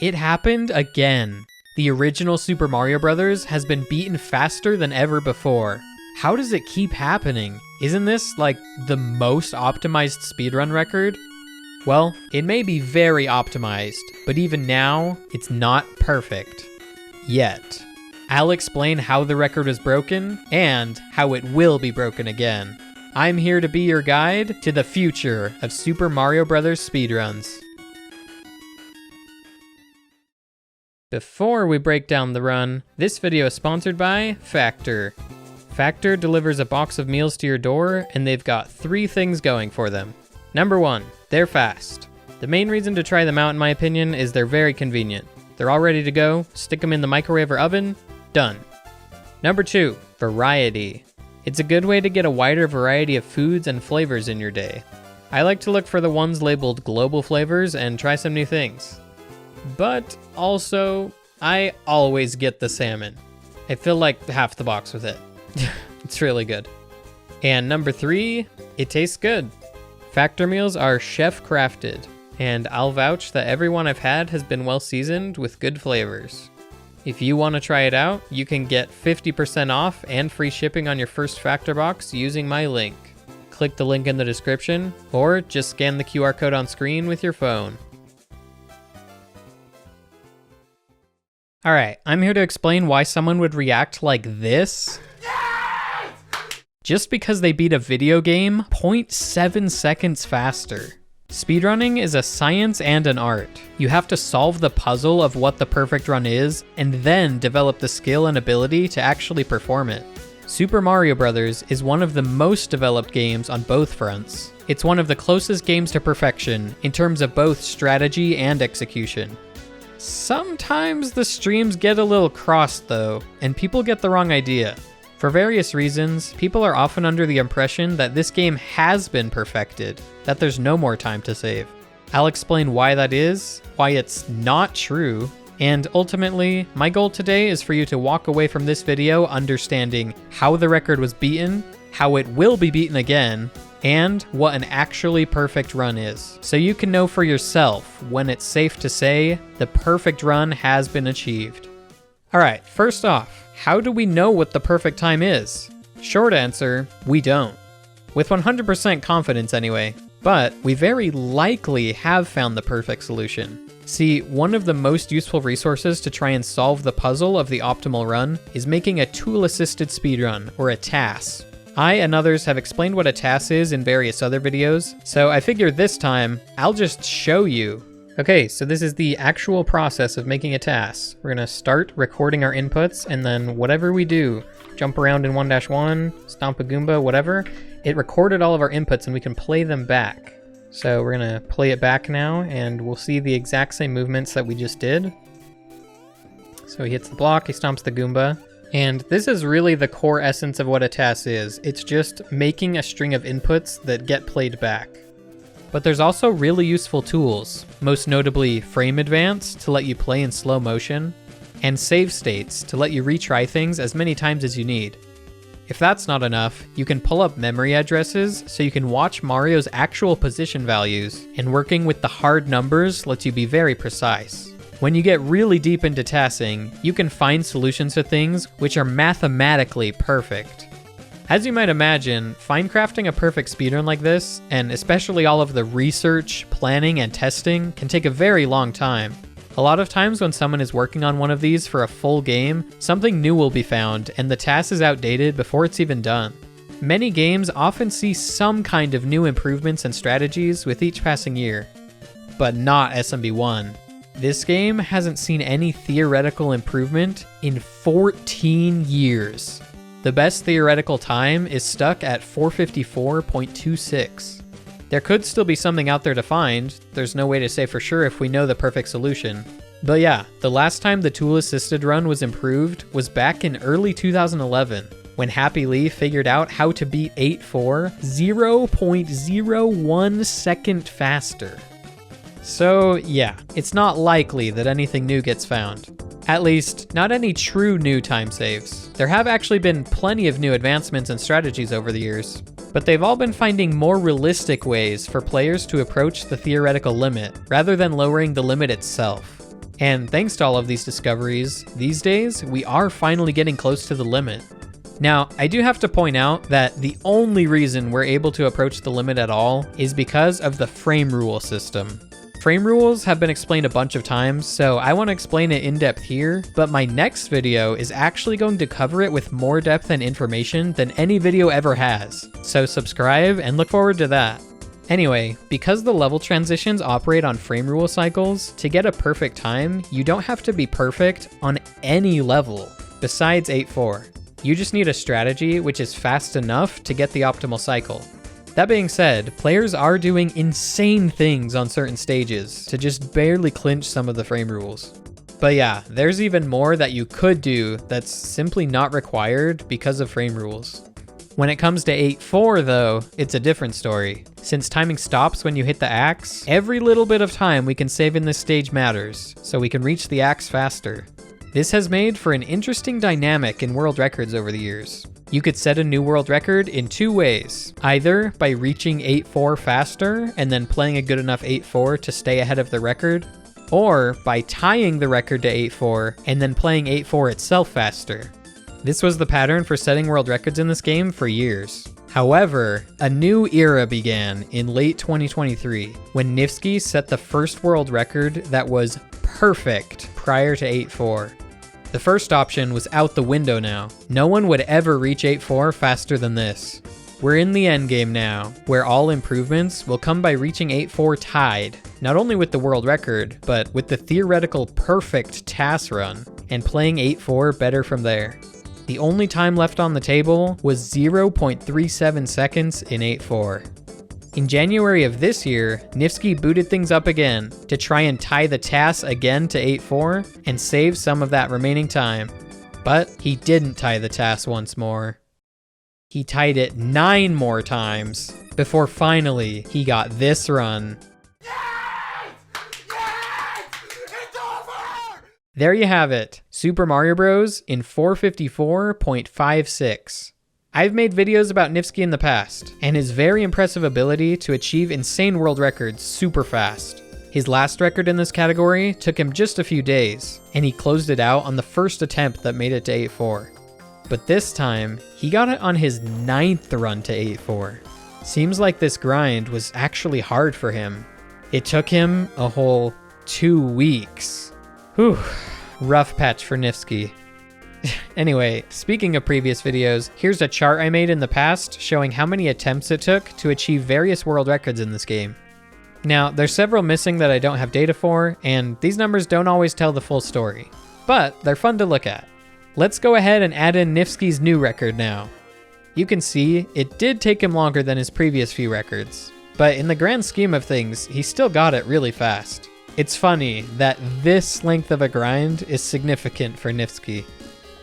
It happened again. The original Super Mario Bros. Has been beaten faster than ever before. How does it keep happening? Isn't this like the most optimized speedrun record? Well, it may be very optimized, but even now, it's not perfect. Yet. I'll explain how the record was broken and how it will be broken again. I'm here to be your guide to the future of Super Mario Bros. Speedruns. Before we break down the run, this video is sponsored by Factor. Factor delivers a box of meals to your door, and they've got 3 things going for them. Number 1, they're fast. The main reason to try them out, in my opinion, is they're very convenient. They're all ready to go, stick them in the microwave or oven, done. Number 2, variety. It's a good way to get a wider variety of foods and flavors in your day. I like to look for the ones labeled global flavors and try some new things. But also, I always get the salmon. I fill like half the box with it. It's really good. And number 3, it tastes good. Factor meals are chef crafted, and I'll vouch that everyone I've had has been well seasoned with good flavors. If you want to try it out, you can get 50% off and free shipping on your first Factor box using my link. Click the link in the description, or just scan the QR code on screen with your phone. Alright, I'm here to explain why someone would react like this. Just because they beat a video game 0.7 seconds faster. Speedrunning is a science and an art. You have to solve the puzzle of what the perfect run is, and then develop the skill and ability to actually perform it. Super Mario Bros. Is one of the most developed games on both fronts. It's one of the closest games to perfection in terms of both strategy and execution. Sometimes the streams get a little crossed though, and people get the wrong idea. For various reasons, people are often under the impression that this game has been perfected, that there's no more time to save. I'll explain why that is, why it's not true, and ultimately, my goal today is for you to walk away from this video understanding how the record was beaten, how it will be beaten again, and what an actually perfect run is. So you can know for yourself when it's safe to say the perfect run has been achieved. Alright, first off, how do we know what the perfect time is? Short answer, we don't. With 100% confidence anyway, but we very likely have found the perfect solution. See, one of the most useful resources to try and solve the puzzle of the optimal run is making a tool-assisted speedrun, or a TAS. I and others have explained what a TAS is in various other videos, so I figure this time, I'll just show you. Okay, so this is the actual process of making a TAS. We're gonna start recording our inputs, and then whatever we do, jump around in 1-1, stomp a Goomba, whatever, it recorded all of our inputs and we can play them back. So we're gonna play it back now, and we'll see the exact same movements that we just did. So he hits the block, he stomps the Goomba. And this is really the core essence of what a TAS is. It's just making a string of inputs that get played back. But there's also really useful tools, most notably Frame Advance to let you play in slow motion, and Save States to let you retry things as many times as you need. If that's not enough, you can pull up memory addresses so you can watch Mario's actual position values, and working with the hard numbers lets you be very precise. When you get really deep into TASing, you can find solutions to things which are mathematically perfect. As you might imagine, crafting a perfect speedrun like this, and especially all of the research, planning, and testing, can take a very long time. A lot of times when someone is working on one of these for a full game, something new will be found, and the TAS is outdated before it's even done. Many games often see some kind of new improvements and strategies with each passing year, but not SMB1. This game hasn't seen any theoretical improvement in 14 years. The best theoretical time is stuck at 454.26. There could still be something out there to find. There's no way to say for sure if we know the perfect solution. But yeah, the last time the tool-assisted run was improved was back in early 2011, when Happy Lee figured out how to beat 8-4 0.01 second faster. So yeah, it's not likely that anything new gets found. At least, not any true new time saves. There have actually been plenty of new advancements and strategies over the years, but they've all been finding more realistic ways for players to approach the theoretical limit, rather than lowering the limit itself. And thanks to all of these discoveries, these days, we are finally getting close to the limit. Now, I do have to point out that the only reason we're able to approach the limit at all is because of the frame rule system. Frame rules have been explained a bunch of times, so I want to explain it in depth here, but my next video is actually going to cover it with more depth and information than any video ever has. So subscribe and look forward to that. Anyway, because the level transitions operate on frame rule cycles, to get a perfect time, you don't have to be perfect on any level besides 8-4. You just need a strategy which is fast enough to get the optimal cycle. That being said, players are doing insane things on certain stages to just barely clinch some of the frame rules. But yeah, there's even more that you could do that's simply not required because of frame rules. When it comes to 8-4 though, it's a different story. Since timing stops when you hit the axe, every little bit of time we can save in this stage matters, so we can reach the axe faster. This has made for an interesting dynamic in world records over the years. You could set a new world record in two ways, either by reaching 8-4 faster and then playing a good enough 8-4 to stay ahead of the record, or by tying the record to 8-4 and then playing 8-4 itself faster. This was the pattern for setting world records in this game for years. However, a new era began in late 2023 when Nifsky set the first world record that was perfect prior to 8-4. The first option was out the window now. No one would ever reach 8-4 faster than this. We're in the endgame now, where all improvements will come by reaching 8-4 tied, not only with the world record, but with the theoretical perfect TAS run, and playing 8-4 better from there. The only time left on the table was 0.37 seconds in 8-4. In January of this year, Nifsky booted things up again to try and tie the TAS again to 8-4 and save some of that remaining time. But he didn't tie the TAS once more. He tied it 9 more times before finally he got this run. Yes! Yes! It's over! There you have it, Super Mario Bros. In 454.56. I've made videos about Nifsky in the past, and his very impressive ability to achieve insane world records super fast. His last record in this category took him just a few days, and he closed it out on the first attempt that made it to 8-4. But this time, he got it on his 9th run to 8-4. Seems like this grind was actually hard for him. It took him a whole 2 weeks. Whew, rough patch for Nifsky. Anyway, speaking of previous videos, here's a chart I made in the past showing how many attempts it took to achieve various world records in this game. Now, there's several missing that I don't have data for, and these numbers don't always tell the full story, but they're fun to look at. Let's go ahead and add in Nifsky's new record now. You can see it did take him longer than his previous few records, but in the grand scheme of things, he still got it really fast. It's funny that this length of a grind is significant for Nifsky.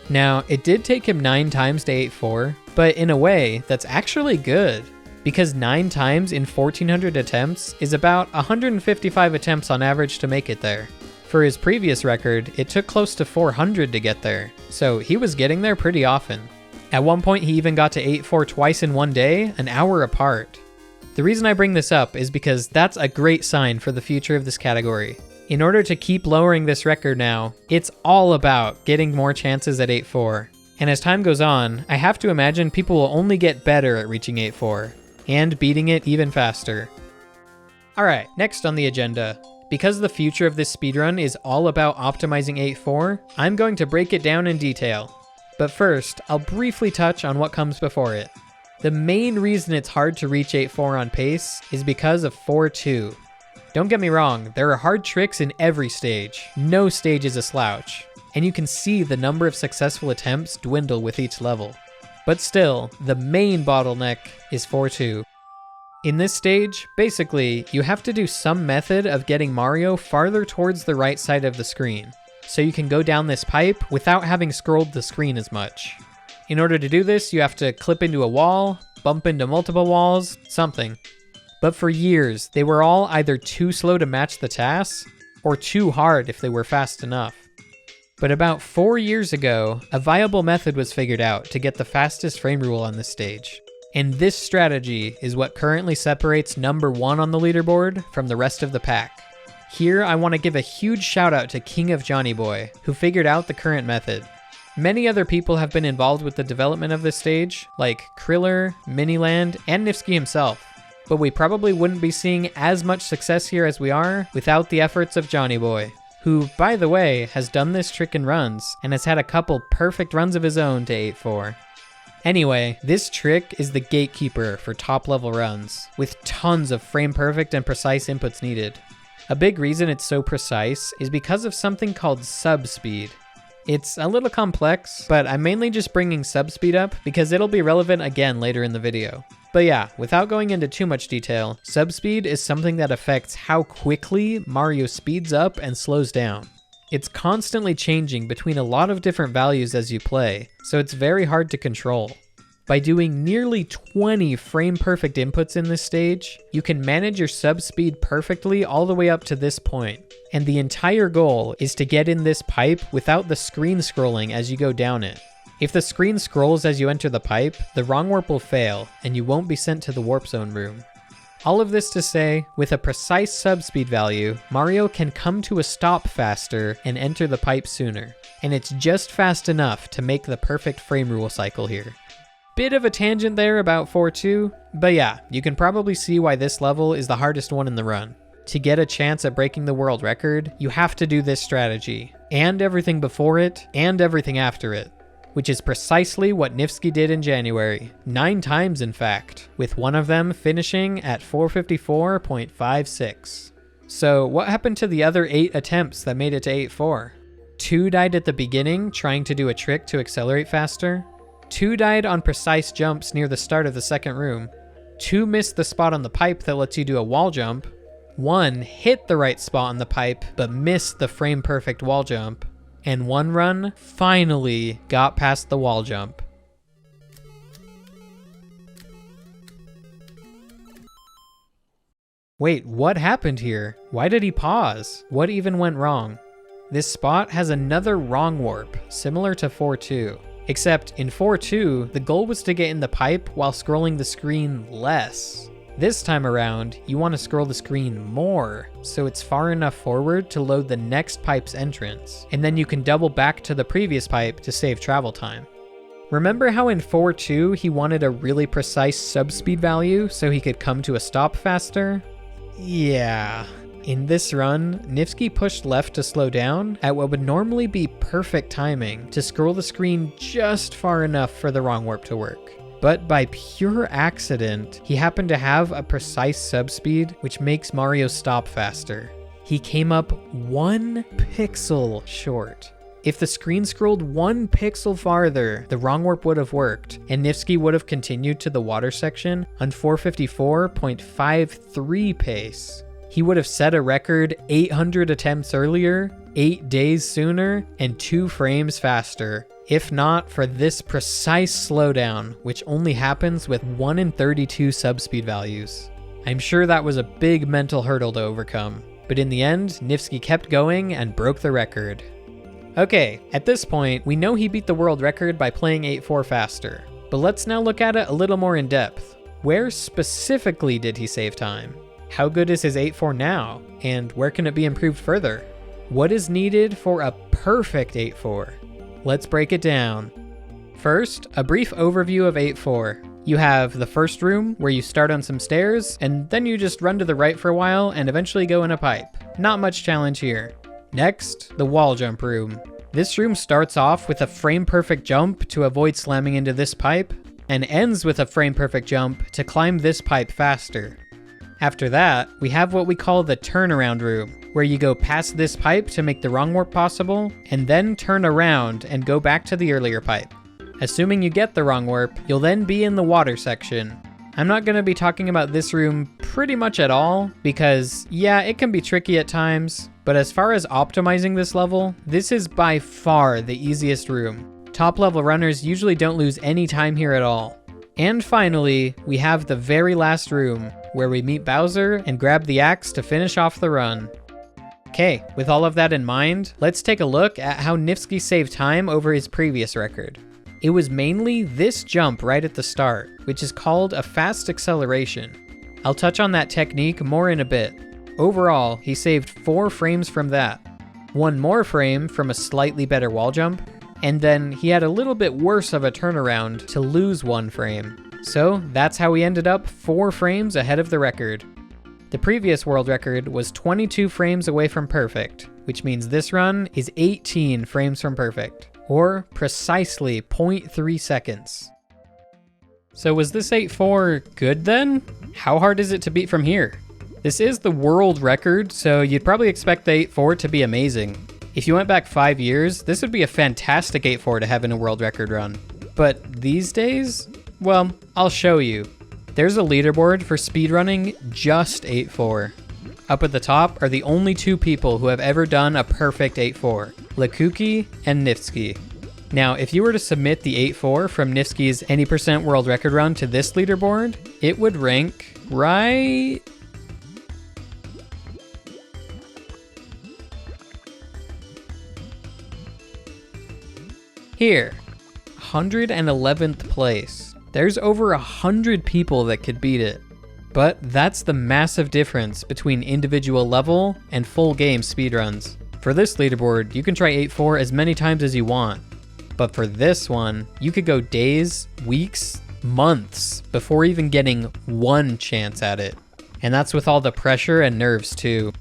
Now, it did take him 9 times to 8-4, but in a way, that's actually good, because 9 times in 1,400 attempts is about 155 attempts on average to make it there. For his previous record, it took close to 400 to get there, so he was getting there pretty often. At one point, he even got to 8-4 twice in one day, an hour apart. The reason I bring this up is because that's a great sign for the future of this category. In order to keep lowering this record now, it's all about getting more chances at 8-4. And as time goes on, I have to imagine people will only get better at reaching 8-4, and beating it even faster. Alright, next on the agenda. Because the future of this speedrun is all about optimizing 8-4, I'm going to break it down in detail. But first, I'll briefly touch on what comes before it. The main reason it's hard to reach 8-4 on pace is because of 4-2. Don't get me wrong, there are hard tricks in every stage. No stage is a slouch, and you can see the number of successful attempts dwindle with each level. But still, the main bottleneck is 4-2. In this stage, basically, you have to do some method of getting Mario farther towards the right side of the screen, so you can go down this pipe without having scrolled the screen as much. In order to do this, you have to clip into a wall, bump into multiple walls, something. But for years, they were all either too slow to match the TAS, or too hard if they were fast enough. But about 4 years ago, a viable method was figured out to get the fastest frame rule on this stage. And this strategy is what currently separates number 1 on the leaderboard from the rest of the pack. Here, I want to give a huge shout out to King of Johnny Boy, who figured out the current method. Many other people have been involved with the development of this stage, like Kriller, Miniland, and Nifsky himself. But we probably wouldn't be seeing as much success here as we are without the efforts of Johnny Boy, who, by the way, has done this trick in runs and has had a couple perfect runs of his own to 8-4. Anyway, this trick is the gatekeeper for top level runs, with tons of frame perfect and precise inputs needed. A big reason it's so precise is because of something called subspeed. It's a little complex, but I'm mainly just bringing subspeed up because it'll be relevant again later in the video. But yeah, without going into too much detail, subspeed is something that affects how quickly Mario speeds up and slows down. It's constantly changing between a lot of different values as you play, so it's very hard to control. By doing nearly 20 frame perfect inputs in this stage, you can manage your subspeed perfectly all the way up to this point. And the entire goal is to get in this pipe without the screen scrolling as you go down it. If the screen scrolls as you enter the pipe, the wrong warp will fail, and you won't be sent to the warp zone room. All of this to say, with a precise subspeed value, Mario can come to a stop faster and enter the pipe sooner. And it's just fast enough to make the perfect frame rule cycle here. Bit of a tangent there about 4-2, but yeah, you can probably see why this level is the hardest one in the run. To get a chance at breaking the world record, you have to do this strategy, and everything before it, and everything after it. Which is precisely what Nifsky did in January, 9 times in fact, with one of them finishing at 454.56. So what happened to the other 8 attempts that made it to 8-4? 2 died at the beginning trying to do a trick to accelerate faster, 2 died on precise jumps near the start of the second room, 2 missed the spot on the pipe that lets you do a wall jump, 1 hit the right spot on the pipe but missed the frame perfect wall jump, and 1 run finally got past the wall jump. Wait, what happened here? Why did he pause? What even went wrong? This spot has another wrong warp, similar to 4-2. Except in 4-2, the goal was to get in the pipe while scrolling the screen less. This time around, you want to scroll the screen more, so it's far enough forward to load the next pipe's entrance, and then you can double back to the previous pipe to save travel time. Remember how in 4-2 he wanted a really precise subspeed value so he could come to a stop faster? Yeah. In this run, Nifsky pushed left to slow down at what would normally be perfect timing to scroll the screen just far enough for the wrong warp to work. But by pure accident, he happened to have a precise subspeed which makes Mario stop faster. He came up 1 pixel short. If the screen scrolled 1 pixel farther, the wrong warp would have worked, and Nifsky would have continued to the water section on 454.53 pace. He would have set a record 800 attempts earlier, 8 days sooner, and 2 frames faster, if not for this precise slowdown, which only happens with 1 in 32 subspeed values. I'm sure that was a big mental hurdle to overcome, but in the end, Nifsky kept going and broke the record. Okay, at this point, we know he beat the world record by playing 8-4 faster, but let's now look at it a little more in depth. Where specifically did he save time? How good is his 8-4 now, and where can it be improved further? What is needed for a perfect 8-4? Let's break it down. First, a brief overview of 8-4. You have the first room, where you start on some stairs, and then you just run to the right for a while and eventually go in a pipe. Not much challenge here. Next, the wall jump room. This room starts off with a frame-perfect jump to avoid slamming into this pipe, and ends with a frame-perfect jump to climb this pipe faster. After that, we have what we call the turnaround room, where you go past this pipe to make the wrong warp possible, and then turn around and go back to the earlier pipe. Assuming you get the wrong warp, you'll then be in the water section. I'm not going to be talking about this room pretty much at all, because yeah, it can be tricky at times, but as far as optimizing this level, this is by far the easiest room. Top level runners usually don't lose any time here at all. And finally, we have the very last room, where we meet Bowser and grab the axe to finish off the run. Okay, with all of that in mind, let's take a look at how Nifsky saved time over his previous record. It was mainly this jump right at the start, which is called a fast acceleration. I'll touch on that technique more in a bit. Overall, he saved 4 frames from that. 1 more frame from a slightly better wall jump, and then he had a little bit worse of a turnaround to lose 1 frame. So that's how he ended up 4 frames ahead of the record. The previous world record was 22 frames away from perfect, which means this run is 18 frames from perfect, or precisely 0.3 seconds. So was this 8.4 good then? How hard is it to beat from here? This is the world record, so you'd probably expect the 8.4 to be amazing. If you went back 5 years, this would be a fantastic 8.4 to have in a world record run. But these days? Well, I'll show you. There's a leaderboard for speedrunning just 8.4. Up at the top are the only 2 people who have ever done a perfect 8.4, Lekuki and Nifsky. Now, if you were to submit the 8.4 from Nifsky's any % world record run to this leaderboard, it would rank right here, 111th place. There's over 100 people that could beat it. But that's the massive difference between individual level and full game speedruns. For this leaderboard, you can try 8.4 as many times as you want. But for this one, you could go days, weeks, months before even getting 1 chance at it. And that's with all the pressure and nerves too.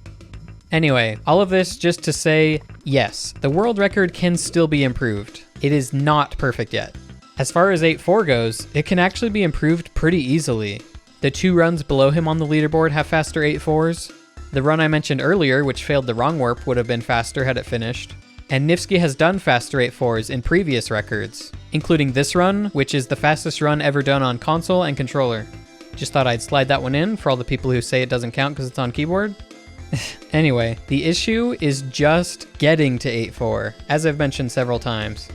Anyway, all of this just to say, yes, the world record can still be improved. It is not perfect yet. As far as 8.4 goes, it can actually be improved pretty easily. The 2 runs below him on the leaderboard have faster 8.4s. The run I mentioned earlier, which failed the wrong warp, would have been faster had it finished. And Nifsky has done faster 8.4s in previous records, including this run, which is the fastest run ever done on console and controller. Just thought I'd slide that one in for all the people who say it doesn't count because it's on keyboard. Anyway, the issue is just getting to 8.4, as I've mentioned several times.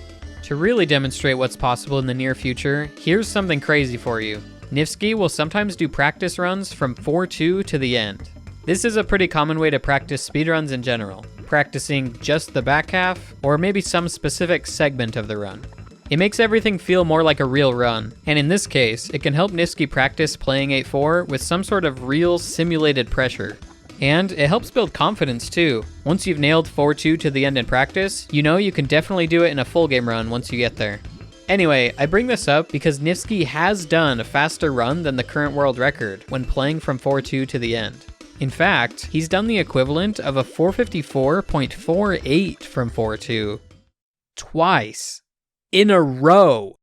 To really demonstrate what's possible in the near future, here's something crazy for you. Nifsky will sometimes do practice runs from 4.2 to the end. This is a pretty common way to practice speedruns in general, practicing just the back half, or maybe some specific segment of the run. It makes everything feel more like a real run, and in this case, it can help Nifsky practice playing 8.4 with some sort of real simulated pressure. And it helps build confidence too. Once you've nailed 4.2 to the end in practice, you know you can definitely do it in a full game run once you get there. Anyway, I bring this up because Nifsky has done a faster run than the current world record when playing from 4.2 to the end. In fact, he's done the equivalent of a 454.48 from 4.2 twice in a row.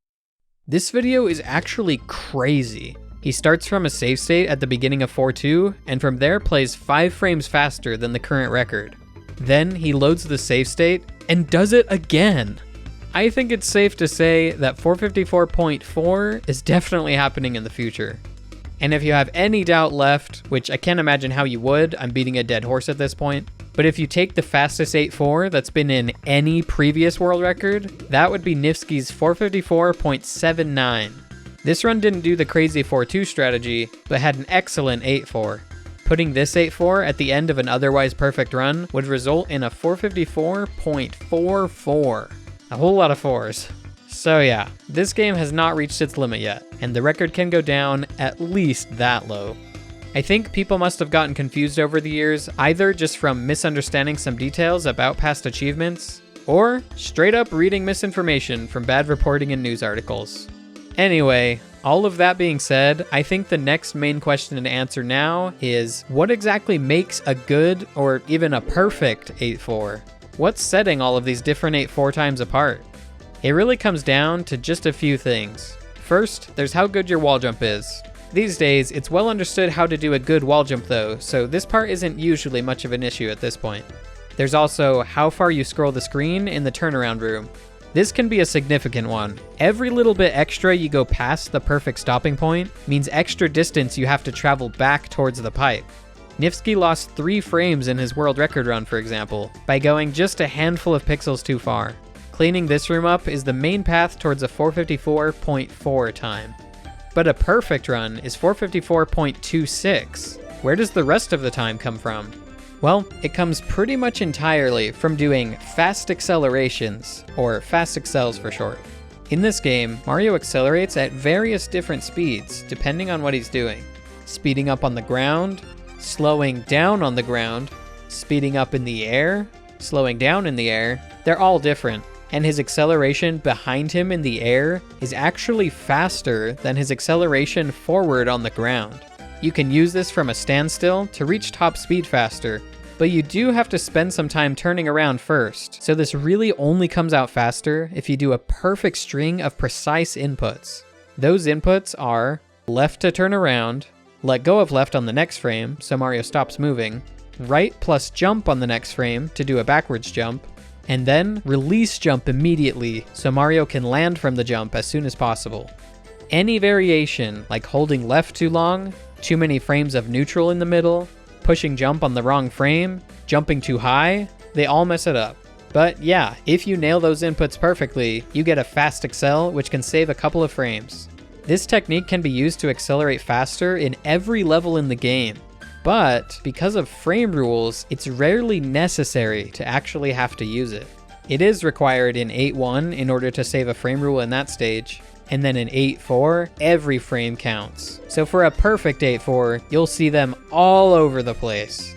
This video is actually crazy. He starts from a save state at the beginning of 4.2, and from there plays 5 frames faster than the current record. Then he loads the save state and does it again. I think it's safe to say that 454.4 is definitely happening in the future. And if you have any doubt left, which I can't imagine how you would, I'm beating a dead horse at this point, but if you take the fastest 8.4 that's been in any previous world record, that would be Nifsky's 454.79. This run didn't do the crazy 4.2 strategy, but had an excellent 8.4. Putting this 8.4 at the end of an otherwise perfect run would result in a 454.44. A whole lot of 4s. So yeah, this game has not reached its limit yet, and the record can go down at least that low. I think people must have gotten confused over the years, either just from misunderstanding some details about past achievements, or straight up reading misinformation from bad reporting in news articles. Anyway, all of that being said, I think the next main question to answer now is, what exactly makes a good or even a perfect 8.4? What's setting all of these different 8.4 times apart? It really comes down to just a few things. First, there's how good your wall jump is. These days, it's well understood how to do a good wall jump though, so this part isn't usually much of an issue at this point. There's also how far you scroll the screen in the turnaround room. This can be a significant one. Every little bit extra you go past the perfect stopping point means extra distance you have to travel back towards the pipe. Nifsky lost 3 frames in his world record run, for example, by going just a handful of pixels too far. Cleaning this room up is the main path towards a 454.4 time. But a perfect run is 454.26. Where does the rest of the time come from? Well, it comes pretty much entirely from doing fast accelerations, or fast accels for short. In this game, Mario accelerates at various different speeds, depending on what he's doing. Speeding up on the ground, slowing down on the ground, speeding up in the air, slowing down in the air, they're all different. And his acceleration behind him in the air is actually faster than his acceleration forward on the ground. You can use this from a standstill to reach top speed faster, but you do have to spend some time turning around first, so this really only comes out faster if you do a perfect string of precise inputs. Those inputs are left to turn around, let go of left on the next frame so Mario stops moving, right plus jump on the next frame to do a backwards jump, and then release jump immediately so Mario can land from the jump as soon as possible. Any variation, like holding left too long, too many frames of neutral in the middle, pushing jump on the wrong frame, jumping too high, they all mess it up. But yeah, if you nail those inputs perfectly, you get a fast accel, which can save a couple of frames. This technique can be used to accelerate faster in every level in the game, but because of frame rules, it's rarely necessary to actually have to use it. It is required in 8.1 in order to save a frame rule in that stage, and then in 8.4, every frame counts. So for a perfect 8.4, you'll see them all over the place.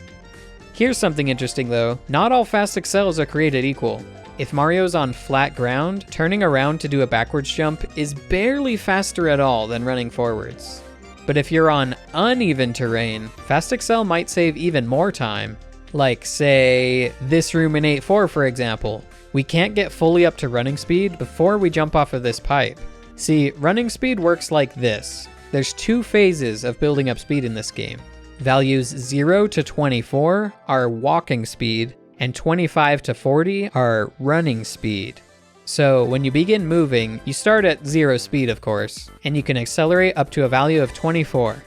Here's something interesting though, not all fast accels are created equal. If Mario's on flat ground, turning around to do a backwards jump is barely faster at all than running forwards. But if you're on uneven terrain, fast accel might save even more time. Like say, this room in 8.4 for example. We can't get fully up to running speed before we jump off of this pipe. See, running speed works like this. There's two phases of building up speed in this game. Values 0 to 24 are walking speed, and 25 to 40 are running speed. So when you begin moving, you start at 0 speed of course, and you can accelerate up to a value of 24.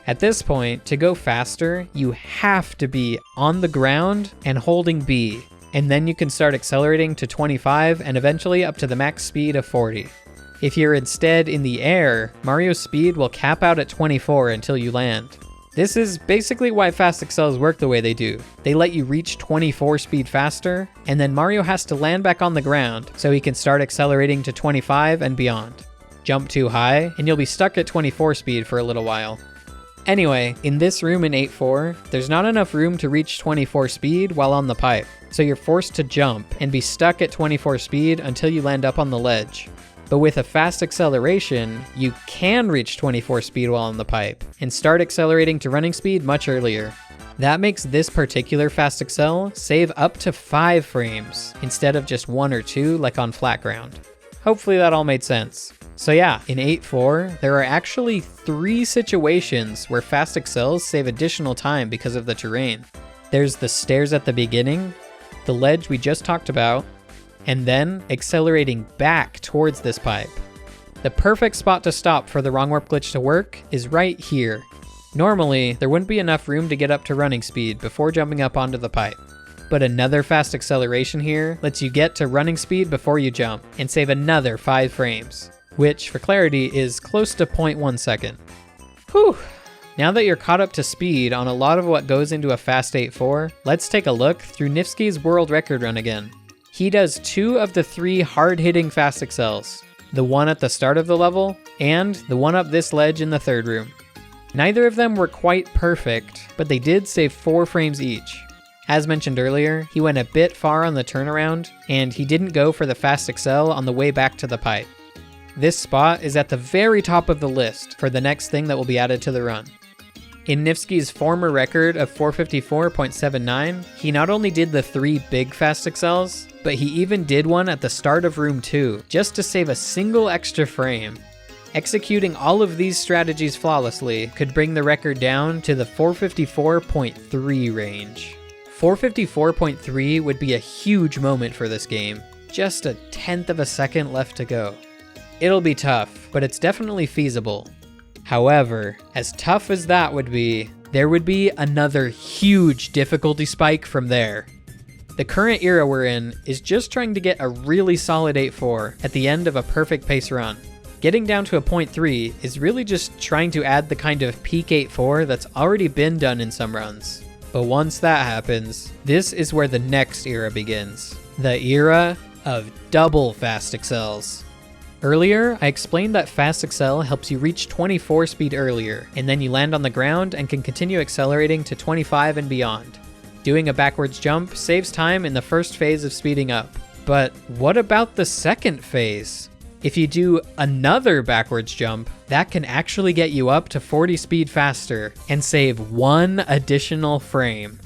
At this point, to go faster, you have to be on the ground and holding B, and then you can start accelerating to 25 and eventually up to the max speed of 40. If you're instead in the air, Mario's speed will cap out at 24 until you land. This is basically why fast accels work the way they do. They let you reach 24 speed faster, and then Mario has to land back on the ground so he can start accelerating to 25 and beyond. Jump too high, and you'll be stuck at 24 speed for a little while. Anyway, in this room in 8.4, there's not enough room to reach 24 speed while on the pipe, so you're forced to jump and be stuck at 24 speed until you land up on the ledge. But with a fast acceleration, you can reach 24 speed while on the pipe, and start accelerating to running speed much earlier. That makes this particular fast accel save up to 5 frames, instead of just 1 or 2 like on flat ground. Hopefully that all made sense. So yeah, in 8.4, there are actually 3 situations where fast accels save additional time because of the terrain. There's the stairs at the beginning, the ledge we just talked about, and then accelerating back towards this pipe. The perfect spot to stop for the wrong warp glitch to work is right here. Normally, there wouldn't be enough room to get up to running speed before jumping up onto the pipe. But another fast acceleration here lets you get to running speed before you jump and save another 5 frames, which for clarity is close to 0.1 second. Whew! Now that you're caught up to speed on a lot of what goes into a fast 8.4, let's take a look through Nifsky's world record run again. He does 2 of the 3 hard-hitting fast accels, the one at the start of the level, and the one up this ledge in the 3rd room. Neither of them were quite perfect, but they did save 4 frames each. As mentioned earlier, he went a bit far on the turnaround, and he didn't go for the fast accel on the way back to the pipe. This spot is at the very top of the list for the next thing that will be added to the run. In Nifsky's former record of 454.79, he not only did the 3 big fast accels, but he even did one at the start of room 2, just to save a single extra frame. Executing all of these strategies flawlessly could bring the record down to the 454.3 range. 454.3 would be a huge moment for this game, just a 1/10 of a second left to go. It'll be tough, but it's definitely feasible. However, as tough as that would be, there would be another huge difficulty spike from there. The current era we're in is just trying to get a really solid 8.4 at the end of a perfect pace run. Getting down to a 0.3 is really just trying to add the kind of peak 8.4 that's already been done in some runs. But once that happens, this is where the next era begins. The era of double fast accels. Earlier, I explained that Fast Accel helps you reach 24 speed earlier, and then you land on the ground and can continue accelerating to 25 and beyond. Doing a backwards jump saves time in the first phase of speeding up. But what about the second phase? If you do another backwards jump, that can actually get you up to 40 speed faster and save 1 additional frame.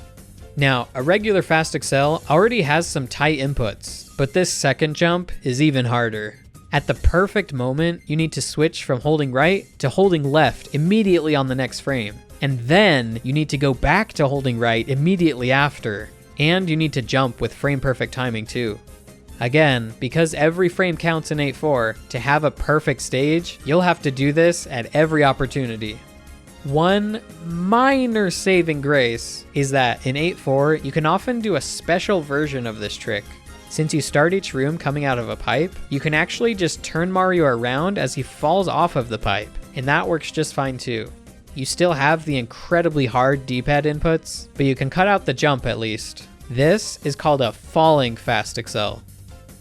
Now, a regular Fast Accel already has some tight inputs, but this second jump is even harder. At the perfect moment, you need to switch from holding right to holding left immediately on the next frame. And then you need to go back to holding right immediately after. And you need to jump with frame perfect timing too. Again, because every frame counts in 8.4, to have a perfect stage, you'll have to do this at every opportunity. One minor saving grace is that in 8.4, you can often do a special version of this trick. Since you start each room coming out of a pipe, you can actually just turn Mario around as he falls off of the pipe, and that works just fine too. You still have the incredibly hard D-pad inputs, but you can cut out the jump at least. This is called a falling Fast Accel.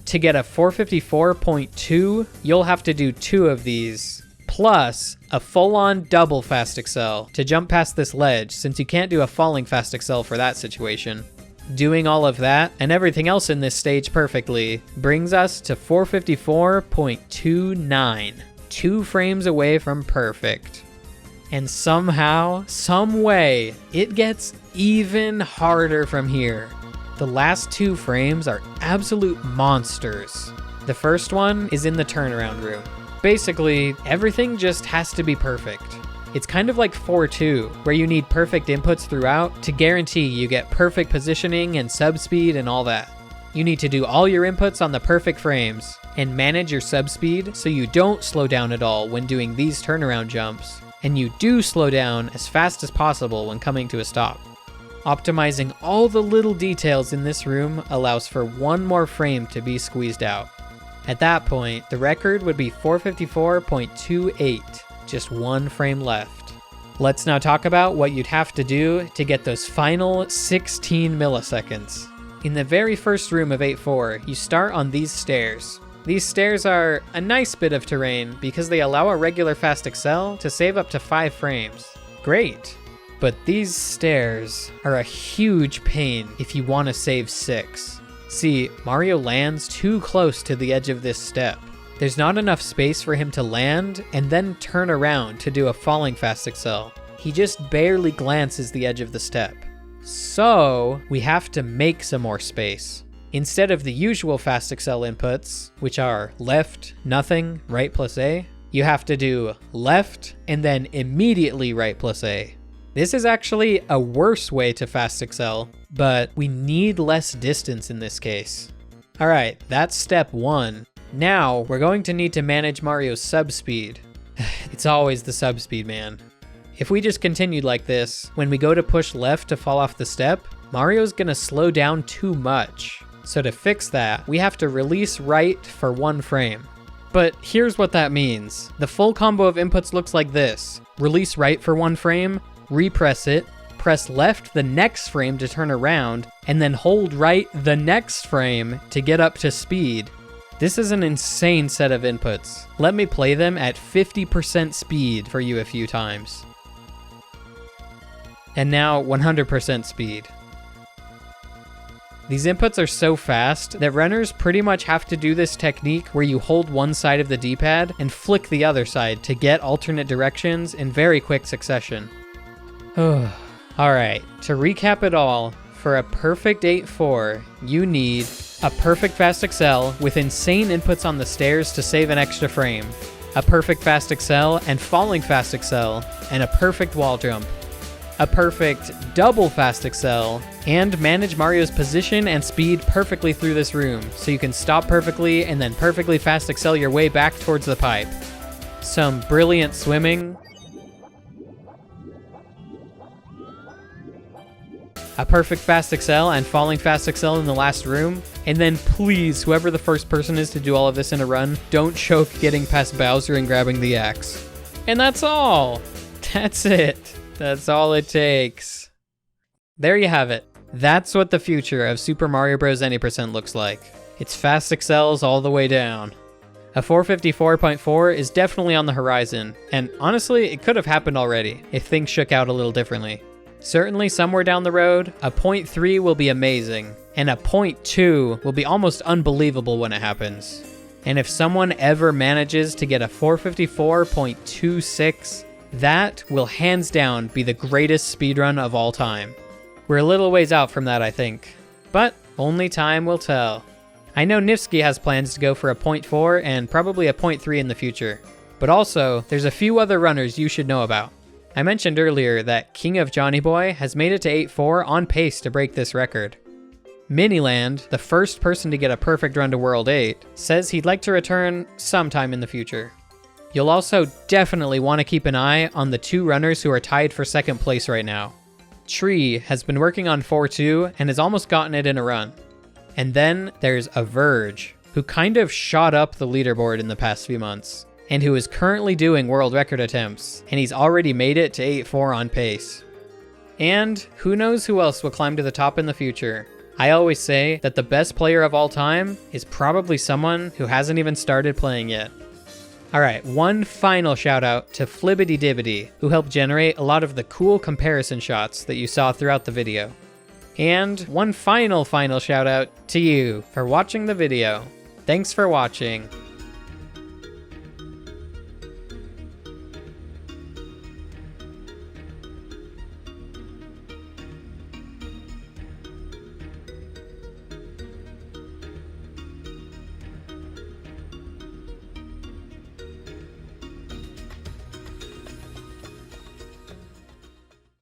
To get a 454.2, you'll have to do 2 of these, plus a full-on double Fast Accel to jump past this ledge, since you can't do a falling Fast Accel for that situation. Doing all of that and everything else in this stage perfectly brings us to 454.29, 2 frames away from perfect. And somehow, some way, it gets even harder from here. The last 2 frames are absolute monsters. The first one is in the turnaround room. Basically, everything just has to be perfect. It's kind of like 4.2, where you need perfect inputs throughout to guarantee you get perfect positioning and subspeed and all that. You need to do all your inputs on the perfect frames, and manage your subspeed so you don't slow down at all when doing these turnaround jumps, and you do slow down as fast as possible when coming to a stop. Optimizing all the little details in this room allows for 1 more frame to be squeezed out. At that point, the record would be 454.28, just 1 frame left. Let's now talk about what you'd have to do to get those final 16 milliseconds. In the very first room of 8.4, you start on these stairs. These stairs are a nice bit of terrain because they allow a regular Fast Accel to save up to 5 frames. Great! But these stairs are a huge pain if you want to save 6. See, Mario lands too close to the edge of this step. There's not enough space for him to land and then turn around to do a falling Fast Accel. He just barely glances the edge of the step. So we have to make some more space. Instead of the usual Fast Accel inputs, which are left, nothing, right plus A, you have to do left and then immediately right plus A. This is actually a worse way to Fast Accel, but we need less distance in this case. Alright, that's step 1. Now, we're going to need to manage Mario's subspeed. It's always the subspeed, man. If we just continued like this, when we go to push left to fall off the step, Mario's gonna slow down too much. So to fix that, we have to release right for 1 frame. But here's what that means. The full combo of inputs looks like this. Release right for 1 frame, repress it, press left the next frame to turn around, and then hold right the next frame to get up to speed. This is an insane set of inputs. Let me play them at 50% speed for you a few times. And now 100% speed. These inputs are so fast that runners pretty much have to do this technique where you hold one side of the D-pad and flick the other side to get alternate directions in very quick succession. Alright, to recap it all, for a perfect 8.4, you need a perfect Fast Accel with insane inputs on the stairs to save an extra frame, a perfect Fast Accel and falling Fast Accel, and a perfect wall jump, a perfect double Fast Accel, and manage Mario's position and speed perfectly through this room, so you can stop perfectly and then perfectly Fast Accel your way back towards the pipe. Some brilliant swimming, a perfect Fast Accel and falling Fast Accel in the last room, and then please, whoever the first person is to do all of this in a run, don't choke getting past Bowser and grabbing the axe. And that's all! That's it. That's all it takes. There you have it. That's what the future of Super Mario Bros. Any% looks like. It's Fast Accels all the way down. A 454.4 is definitely on the horizon, and honestly, it could have happened already if things shook out a little differently. Certainly somewhere down the road, a 0.3 will be amazing, and a 0.2 will be almost unbelievable when it happens. And if someone ever manages to get a 454.26, that will hands down be the greatest speedrun of all time. We're a little ways out from that, I think, but only time will tell. I know Nifsky has plans to go for a 0.4 and probably a 0.3 in the future, but also there's a few other runners you should know about. I mentioned earlier that King of Johnny Boy has made it to 8.4 on pace to break this record. Miniland, the first person to get a perfect run to World 8, says he'd like to return sometime in the future. You'll also definitely want to keep an eye on the two runners who are tied for second place right now. Tree has been working on 4.2 and has almost gotten it in a run. And then there's Averge, who kind of shot up the leaderboard in the past few months, and who is currently doing world record attempts, and he's already made it to 8.4 on pace. And who knows who else will climb to the top in the future. I always say that the best player of all time is probably someone who hasn't even started playing yet. Alright, one final shout out to Flibbity Dibbity, who helped generate a lot of the cool comparison shots that you saw throughout the video. And one final shout out to you for watching the video. Thanks for watching.